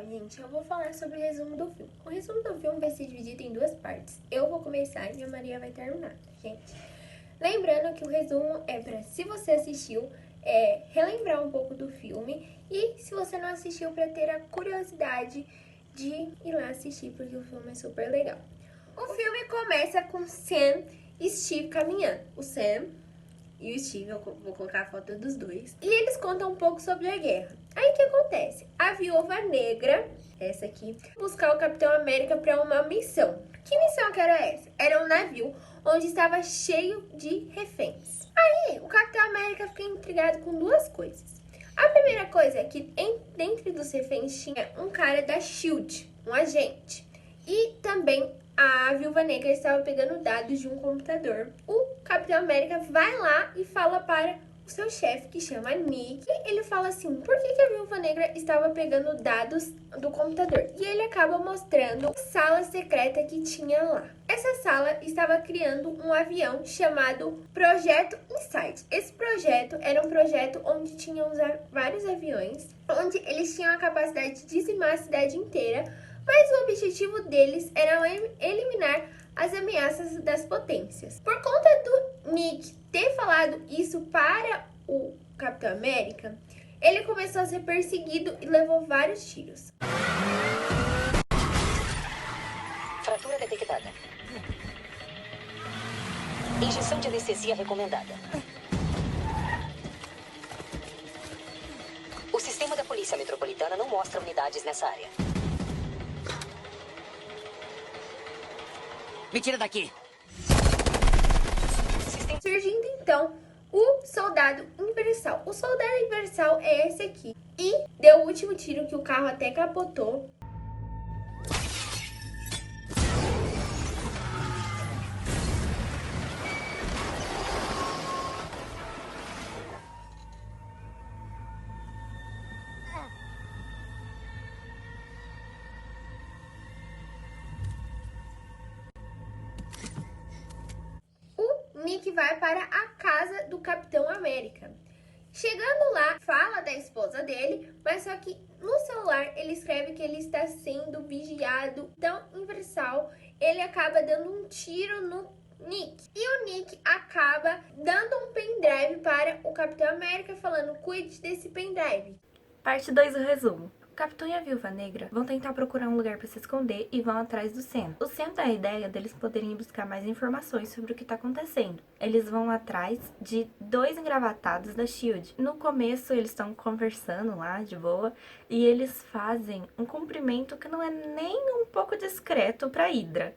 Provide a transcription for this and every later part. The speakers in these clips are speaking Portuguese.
gente, eu vou falar sobre o resumo do filme. O resumo do filme vai ser dividido em duas partes. Eu vou começar e a Maria vai terminar, gente. Lembrando que o resumo é para, se você assistiu, relembrar um pouco do filme. E se você não assistiu, para ter a curiosidade de ir lá assistir, porque o filme é super legal. O filme começa com Sam e Steve caminhando. O Sam e o Steve, eu vou colocar a foto dos dois. E eles contam um pouco sobre a guerra. Aí o que acontece? A Viúva Negra, essa aqui, buscar o Capitão América para uma missão. Que missão que era essa? Era um navio onde estava cheio de reféns. Aí o Capitão América fica intrigado com duas coisas. A primeira coisa é que dentro dos reféns tinha um cara da SHIELD, um agente. E também a Viúva Negra estava pegando dados de um computador. O Capitão América vai lá e fala para o seu chefe, que chama Nick. E ele fala assim, por que a Viúva Negra estava pegando dados do computador? E ele acaba mostrando a sala secreta que tinha lá. Essa sala estava criando um avião chamado Projeto Insight. Esse projeto era um projeto onde tinham vários aviões, onde eles tinham a capacidade de dizimar a cidade inteira, mas o objetivo deles era eliminar as ameaças das potências. Por conta do Nick ter falado isso para o Capitão América, ele começou a ser perseguido e levou vários tiros. Fratura detectada. Injeção de anestesia recomendada. O sistema da Polícia Metropolitana não mostra unidades nessa área. Me tira daqui! Surgindo então o Soldado Universal. O Soldado Universal é esse aqui. E deu o último tiro que o carro até capotou. Nick vai para a casa do Capitão América. Chegando lá, fala da esposa dele, mas só que no celular ele escreve que ele está sendo vigiado. Então, Universal, ele acaba dando um tiro no Nick. E o Nick acaba dando um pendrive para o Capitão América, falando, cuide desse pendrive. Parte 2 do resumo. O Capitão e a Viúva Negra vão tentar procurar um lugar para se esconder e vão atrás do Sam. O Sam dá a ideia deles poderem buscar mais informações sobre o que está acontecendo. Eles vão atrás de 2 engravatados da SHIELD. No começo eles estão conversando lá de boa e eles fazem um cumprimento que não é nem um pouco discreto para Hydra.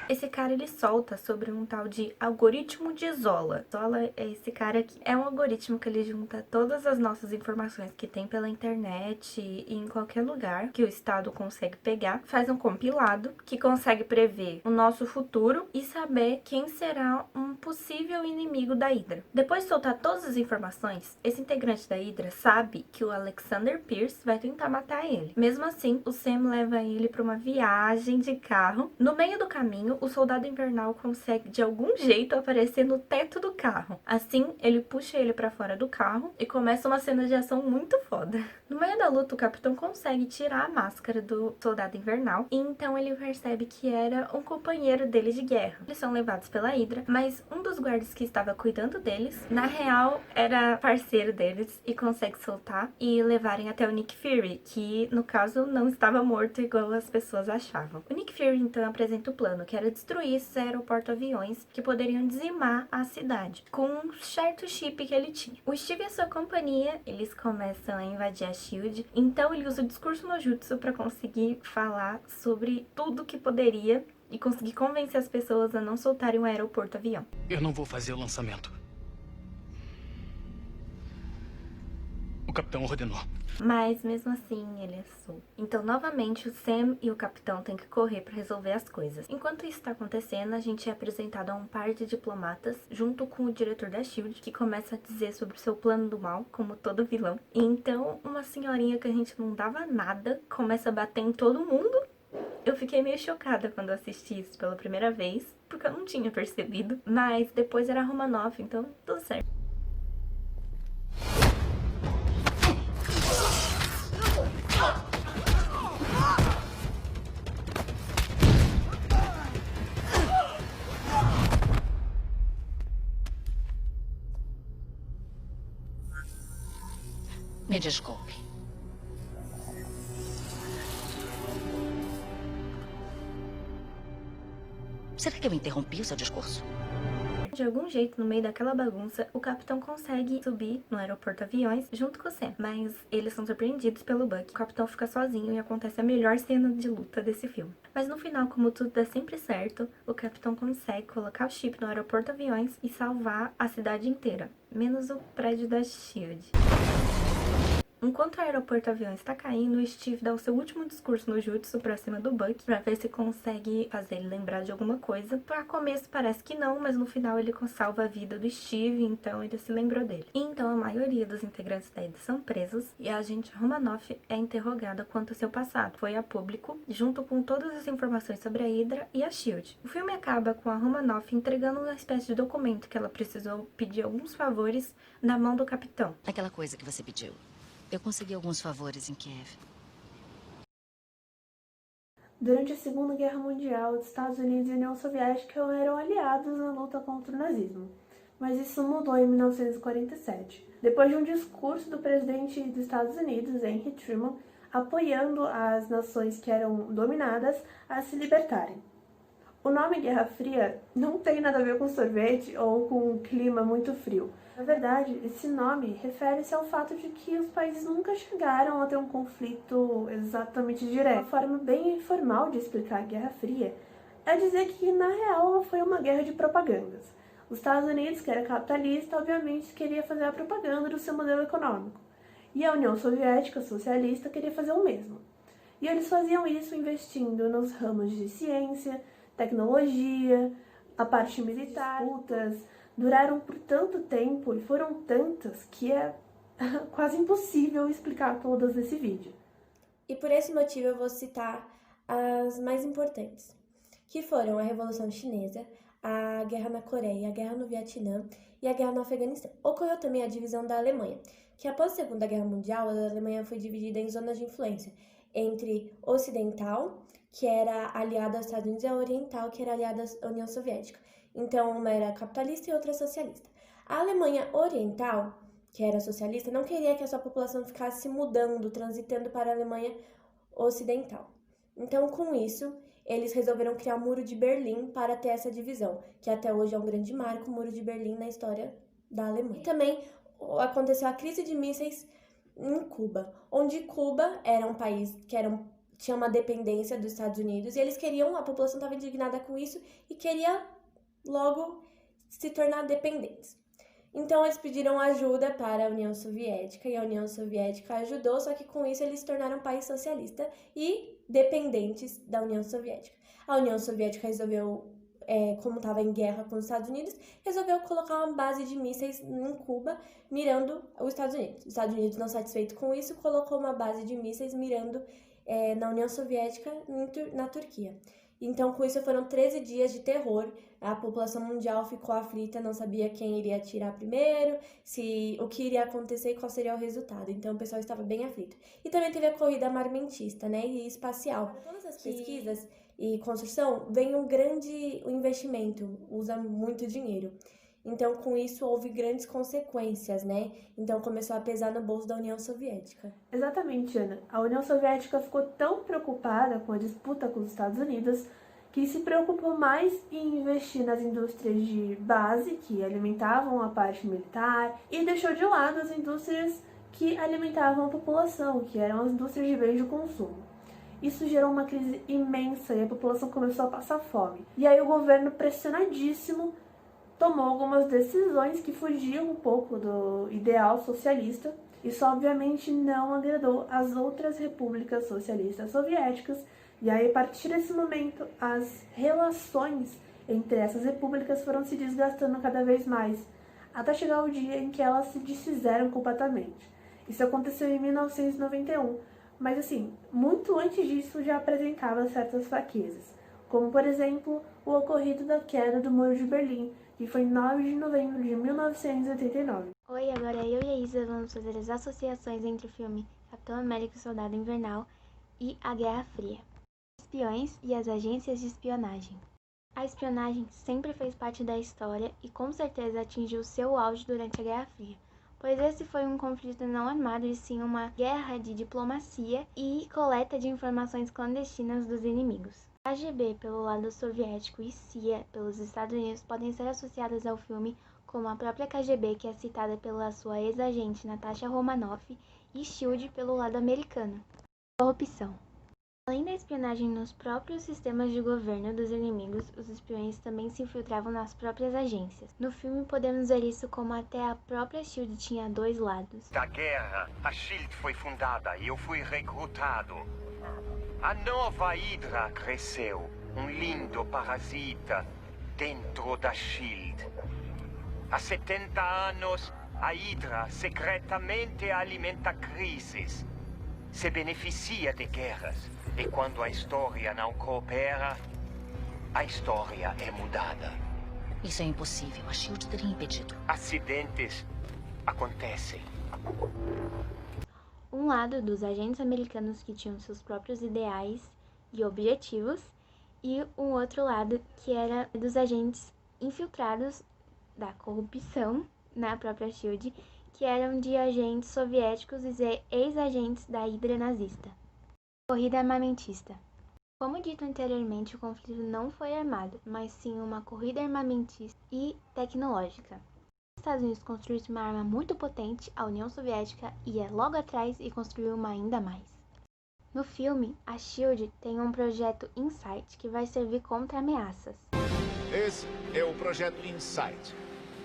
Esse cara, ele solta sobre um tal de algoritmo de Zola. Zola é esse cara aqui. É um algoritmo que ele junta todas as nossas informações que tem pela internet e em qualquer lugar que o Estado consegue pegar. Faz um compilado que consegue prever o nosso futuro e saber quem será um possível inimigo da Hydra. Depois de soltar todas as informações, esse integrante da Hydra sabe que o Alexander Pierce vai tentar matar ele. Mesmo assim, o Sam leva ele para uma viagem de carro. No meio do caminho, o Soldado Invernal consegue de algum jeito aparecer no teto do carro. Assim, ele puxa ele pra fora do carro e começa uma cena de ação muito foda. No meio da luta, o Capitão consegue tirar a máscara do Soldado Invernal e então ele percebe que era um companheiro dele de guerra. Eles são levados pela Hydra, mas um dos guardas que estava cuidando deles, na real, era parceiro deles e consegue soltar e levarem até o Nick Fury, que no caso não estava morto igual as pessoas achavam. O Nick Fury então apresenta o plano, que era destruir esses aeroporto-aviões que poderiam dizimar a cidade, com um certo chip que ele tinha. O Steve e a sua companhia, eles começam a invadir a SHIELD, então ele usa o discurso no Jutsu para conseguir falar sobre tudo que poderia e conseguir convencer as pessoas a não soltarem o aeroporto-avião. Eu não vou fazer o lançamento. O capitão ordenou. Mas mesmo assim ele é solto. Então novamente o Sam e o Capitão têm que correr para resolver as coisas. Enquanto isso está acontecendo, a gente é apresentado a um par de diplomatas junto com o diretor da SHIELD, que começa a dizer sobre o seu plano do mal, como todo vilão. E então uma senhorinha que a gente não dava nada começa a bater em todo mundo. Eu fiquei meio chocada quando assisti isso pela primeira vez, porque eu não tinha percebido. Mas depois era a Romanoff, então tudo certo. desculpe. Será que eu interrompi o seu discurso? De algum jeito, no meio daquela bagunça, o capitão consegue subir no aeroporto aviões junto com o Sam. Mas eles são surpreendidos pelo Buck. O capitão fica sozinho e acontece a melhor cena de luta desse filme. Mas no final, como tudo dá sempre certo, o capitão consegue colocar o chip no aeroporto aviões e salvar a cidade inteira, menos o prédio da SHIELD. Enquanto o aeroporto avião está caindo, o Steve dá o seu último discurso no jutsu pra cima do Buck, pra ver se consegue fazer ele lembrar de alguma coisa. Pra começo parece que não, mas no final ele salva a vida do Steve, então ele se lembrou dele. Então a maioria dos integrantes da Hydra são presos e a agente Romanoff é interrogada quanto ao seu passado. Foi a público, junto com todas as informações sobre a Hydra e a SHIELD. O filme acaba com a Romanoff entregando uma espécie de documento que ela precisou pedir alguns favores na mão do capitão. Aquela coisa que você pediu. Eu consegui alguns favores em Kiev. Durante a Segunda Guerra Mundial, os Estados Unidos e a União Soviética eram aliados na luta contra o nazismo. Mas isso mudou em 1947, depois de um discurso do presidente dos Estados Unidos, Henry Truman, apoiando as nações que eram dominadas a se libertarem. O nome Guerra Fria não tem nada a ver com sorvete ou com um clima muito frio. Na verdade, esse nome refere-se ao fato de que os países nunca chegaram a ter um conflito exatamente direto. Uma forma bem informal de explicar a Guerra Fria é dizer que, na real, ela foi uma guerra de propagandas. Os Estados Unidos, que era capitalista, obviamente queria fazer a propaganda do seu modelo econômico. E a União Soviética, socialista, queria fazer o mesmo. E eles faziam isso investindo nos ramos de ciência, tecnologia, a parte militar. Disputas duraram por tanto tempo e foram tantas que é quase impossível explicar todas nesse vídeo. E por esse motivo eu vou citar as mais importantes, que foram a Revolução Chinesa, a Guerra na Coreia, a Guerra no Vietnã e a Guerra no Afeganistão. Ocorreu também a divisão da Alemanha, que após a Segunda Guerra Mundial, a Alemanha foi dividida em zonas de influência entre ocidental, que era aliada aos Estados Unidos, e a oriental, que era aliada à União Soviética. Então, uma era capitalista e outra socialista. A Alemanha Oriental, que era socialista, não queria que a sua população ficasse mudando, transitando para a Alemanha Ocidental. Então, com isso, eles resolveram criar o Muro de Berlim para ter essa divisão, que até hoje é um grande marco, o Muro de Berlim na história da Alemanha. E também aconteceu a crise de mísseis em Cuba, onde Cuba era um país que tinha uma dependência dos Estados Unidos, e eles queriam, a população estava indignada com isso e queria logo se tornar dependentes. Então eles pediram ajuda para a União Soviética e a União Soviética ajudou, só que com isso eles se tornaram um país socialista e dependentes da União Soviética. A União Soviética resolveu, como estava em guerra com os Estados Unidos, resolveu colocar uma base de mísseis em Cuba, mirando os Estados Unidos. Os Estados Unidos, não satisfeito com isso, colocou uma base de mísseis mirando na União Soviética, na Turquia. Então, com isso, foram 13 dias de terror. A população mundial ficou aflita, não sabia quem iria atirar primeiro, o que iria acontecer e qual seria o resultado. Então, o pessoal estava bem aflito. E também teve a corrida armamentista, né, e espacial. Para todas as pesquisas e construção, vem um grande investimento, usa muito dinheiro. Então, com isso, houve grandes consequências, né? Então, começou a pesar no bolso da União Soviética. Exatamente, Ana. A União Soviética ficou tão preocupada com a disputa com os Estados Unidos que se preocupou mais em investir nas indústrias de base, que alimentavam a parte militar, e deixou de lado as indústrias que alimentavam a população, que eram as indústrias de bens de consumo. Isso gerou uma crise imensa e a população começou a passar fome. E aí o governo, pressionadíssimo, tomou algumas decisões que fugiam um pouco do ideal socialista. Isso obviamente não agradou as outras repúblicas socialistas soviéticas, e aí a partir desse momento as relações entre essas repúblicas foram se desgastando cada vez mais, até chegar o dia em que elas se desfizeram completamente. Isso aconteceu em 1991, mas assim, muito antes disso já apresentava certas fraquezas, como por exemplo o ocorrido da queda do Muro de Berlim, que foi em 9 de novembro de 1989. Oi, agora eu e a Isa vamos fazer as associações entre o filme Capitão América e o Soldado Invernal e a Guerra Fria. Espiões e as agências de espionagem. A espionagem sempre fez parte da história e com certeza atingiu seu auge durante a Guerra Fria. pois esse foi um conflito não armado e sim uma guerra de diplomacia e coleta de informações clandestinas dos inimigos. KGB pelo lado soviético e CIA pelos Estados Unidos podem ser associadas ao filme, como a própria KGB, que é citada pela sua ex-agente Natasha Romanoff, e SHIELD pelo lado americano. Corrupção. Além da espionagem nos próprios sistemas de governo dos inimigos, os espiões também se infiltravam nas próprias agências. No filme podemos ver isso como até a própria SHIELD tinha dois lados. Da guerra, a SHIELD foi fundada e eu fui recrutado. A nova Hydra cresceu, um lindo parasita dentro da SHIELD. Há 70 anos, a Hydra secretamente alimenta crises, se beneficia de guerras, e quando a história não coopera, a história é mudada. Isso é impossível. A SHIELD teria impedido. Acidentes acontecem. Um lado dos agentes americanos que tinham seus próprios ideais e objetivos, e um outro lado que era dos agentes infiltrados da corrupção na própria SHIELD, que eram de agentes soviéticos e ex-agentes da Hydra nazista. Corrida armamentista. Como dito anteriormente, o conflito não foi armado, mas sim uma corrida armamentista e tecnológica. Os Estados Unidos construíram uma arma muito potente, a União Soviética ia logo atrás e construiu uma ainda mais. No filme, a SHIELD tem um projeto InSight que vai servir contra ameaças. Esse é o projeto InSight.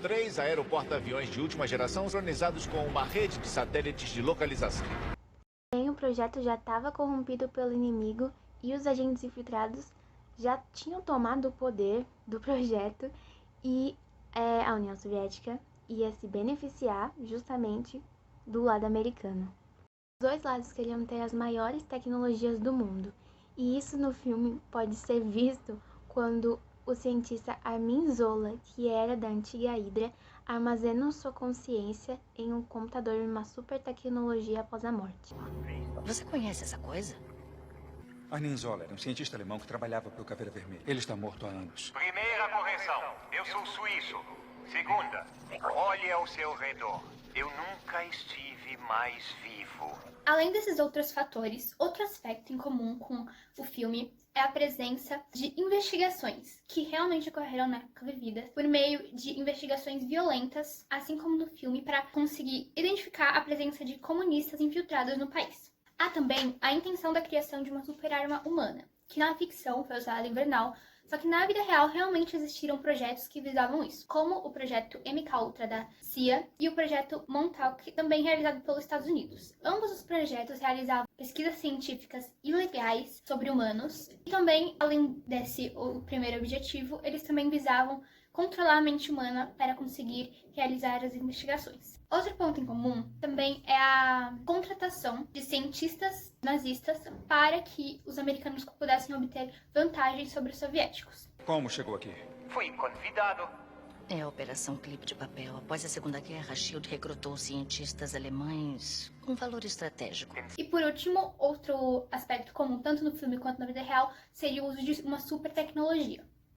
3 aeroporta-aviões de última geração sincronizados com uma rede de satélites de localização. Porém, o projeto já estava corrompido pelo inimigo e os agentes infiltrados já tinham tomado o poder do projeto e a União Soviética ia se beneficiar justamente do lado americano. Os dois lados queriam ter as maiores tecnologias do mundo, e isso no filme pode ser visto quando o cientista Armin Zola, que era da antiga Hydra, armazena sua consciência em um computador de uma super tecnologia após a morte. Você conhece essa coisa? Armin Zola era um cientista alemão que trabalhava para o Caveira Vermelha. Ele está morto há anos. Primeira correção. Eu sou suíço. Segunda, olhe ao seu redor. Eu nunca estive mais vivo. Além desses outros fatores, outro aspecto em comum com o filme é a presença de investigações que realmente ocorreram na época vivida por meio de investigações violentas, assim como no filme, para conseguir identificar a presença de comunistas infiltrados no país. Há também a intenção da criação de uma super-arma humana, que na ficção foi usada em Vernal, só que na vida real realmente existiram projetos que visavam isso, como o projeto MKUltra da CIA e o projeto Montauk, também realizado pelos Estados Unidos. Ambos os projetos realizavam pesquisas científicas ilegais sobre humanos e também, além desse o primeiro objetivo, eles também visavam controlar a mente humana para conseguir realizar as investigações. Outro ponto em comum também é a contratação de cientistas nazistas para que os americanos pudessem obter vantagens sobre os soviéticos. Como chegou aqui? Fui convidado. É a Operação Clipe de Papel. Após a Segunda Guerra, a SHIELD recrutou cientistas alemães com valor estratégico. E por último, outro aspecto comum, tanto no filme quanto na vida real, seria o uso de uma super tecnologia.